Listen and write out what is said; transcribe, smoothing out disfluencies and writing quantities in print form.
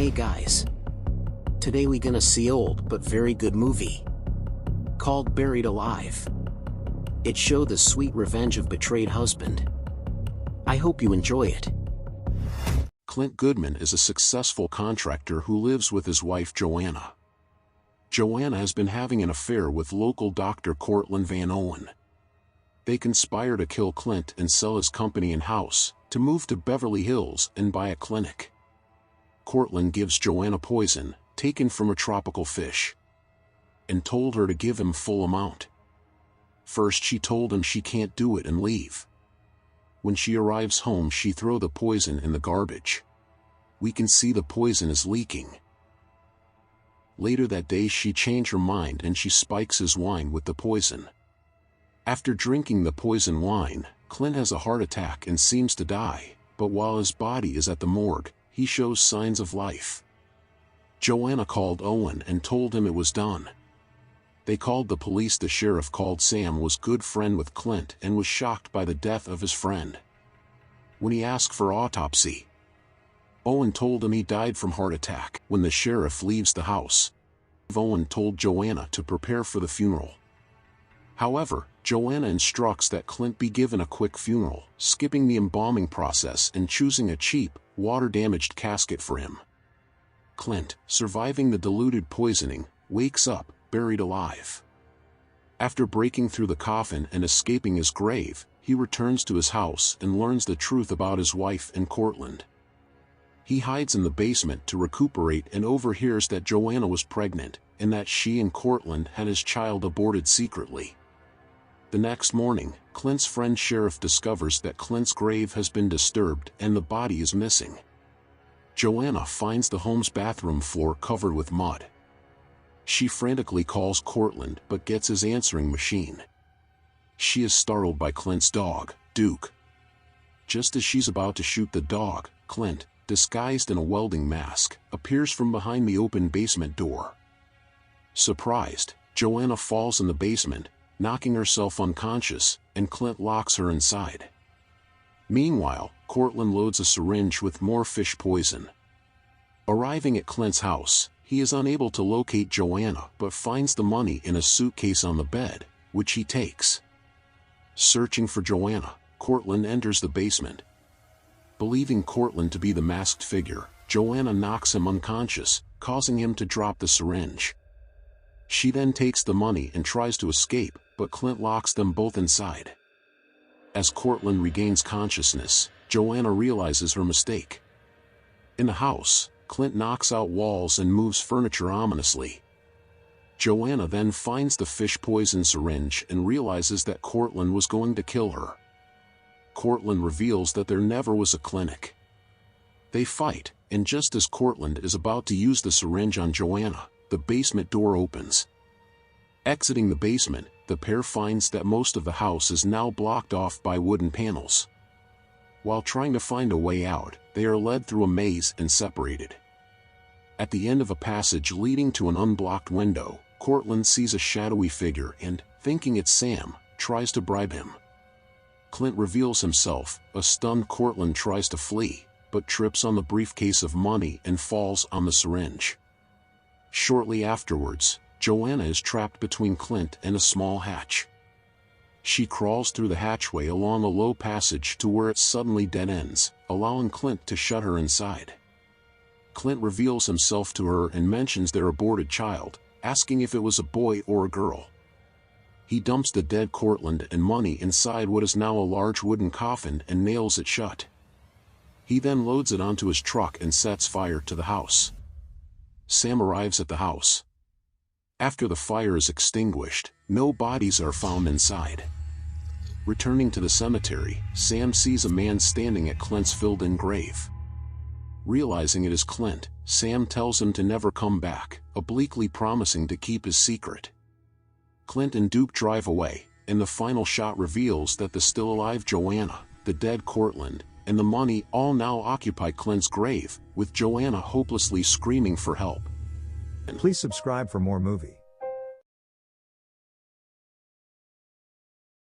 Hey guys. Today we gonna see old but very good movie called Buried Alive. It show the sweet revenge of betrayed husband. I hope you enjoy it. Clint Goodman is a successful contractor who lives with his wife Joanna. Joanna has been having an affair with local doctor Cortland Van Owen. They conspire to kill Clint and sell his company and house, to move to Beverly Hills and buy a clinic. Cortland gives Joanna poison, taken from a tropical fish, and told her to give him full amount. First she told him she can't do it and leave. When she arrives home she throw the poison in the garbage. We can see the poison is leaking. Later that day she changed her mind and she spikes his wine with the poison. After drinking the poison wine, Clint has a heart attack and seems to die, but while his body is at the morgue, he shows signs of life. Joanna called Owen and told him it was done. They called the police. The sheriff called Sam was good friend with Clint and was shocked by the death of his friend. When he asked for autopsy, Owen told him he died from heart attack. When the sheriff leaves the house, Owen told Joanna to prepare for the funeral. However, Joanna instructs that Clint be given a quick funeral, skipping the embalming process and choosing a cheap, water-damaged casket for him. Clint, surviving the diluted poisoning, wakes up, buried alive. After breaking through the coffin and escaping his grave, he returns to his house and learns the truth about his wife and Cortland. He hides in the basement to recuperate and overhears that Joanna was pregnant, and that she and Cortland had his child aborted secretly. The next morning, Clint's friend Sheriff discovers that Clint's grave has been disturbed and the body is missing. Joanna finds the home's bathroom floor covered with mud. She frantically calls Cortland but gets his answering machine. She is startled by Clint's dog, Duke. Just as she's about to shoot the dog, Clint, disguised in a welding mask, appears from behind the open basement door. Surprised, Joanna falls in the basement, knocking herself unconscious, and Clint locks her inside. Meanwhile, Cortland loads a syringe with more fish poison. Arriving at Clint's house, he is unable to locate Joanna but finds the money in a suitcase on the bed, which he takes. Searching for Joanna, Cortland enters the basement. Believing Cortland to be the masked figure, Joanna knocks him unconscious, causing him to drop the syringe. She then takes the money and tries to escape, but Clint locks them both inside. As Cortland regains consciousness, Joanna realizes her mistake. In the house, Clint knocks out walls and moves furniture ominously. Joanna then finds the fish poison syringe and realizes that Cortland was going to kill her. Cortland reveals that there never was a clinic. They fight, and just as Cortland is about to use the syringe on Joanna, the basement door opens. Exiting the basement, the pair finds that most of the house is now blocked off by wooden panels. While trying to find a way out, they are led through a maze and separated. At the end of a passage leading to an unblocked window, Cortland sees a shadowy figure and, thinking it's Sam, tries to bribe him. Clint reveals himself. A stunned Cortland tries to flee, but trips on the briefcase of money and falls on the syringe. Shortly afterwards, Joanna is trapped between Clint and a small hatch. She crawls through the hatchway along a low passage to where it suddenly dead ends, allowing Clint to shut her inside. Clint reveals himself to her and mentions their aborted child, asking if it was a boy or a girl. He dumps the dead Cortland and money inside what is now a large wooden coffin and nails it shut. He then loads it onto his truck and sets fire to the house. Sam arrives at the house. After the fire is extinguished, no bodies are found inside. Returning to the cemetery, Sam sees a man standing at Clint's filled-in grave. Realizing it is Clint, Sam tells him to never come back, obliquely promising to keep his secret. Clint and Duke drive away, and the final shot reveals that the still-alive Joanna, the dead Cortland, and the money all now occupy Clint's grave, with Joanna hopelessly screaming for help. Please subscribe for more movie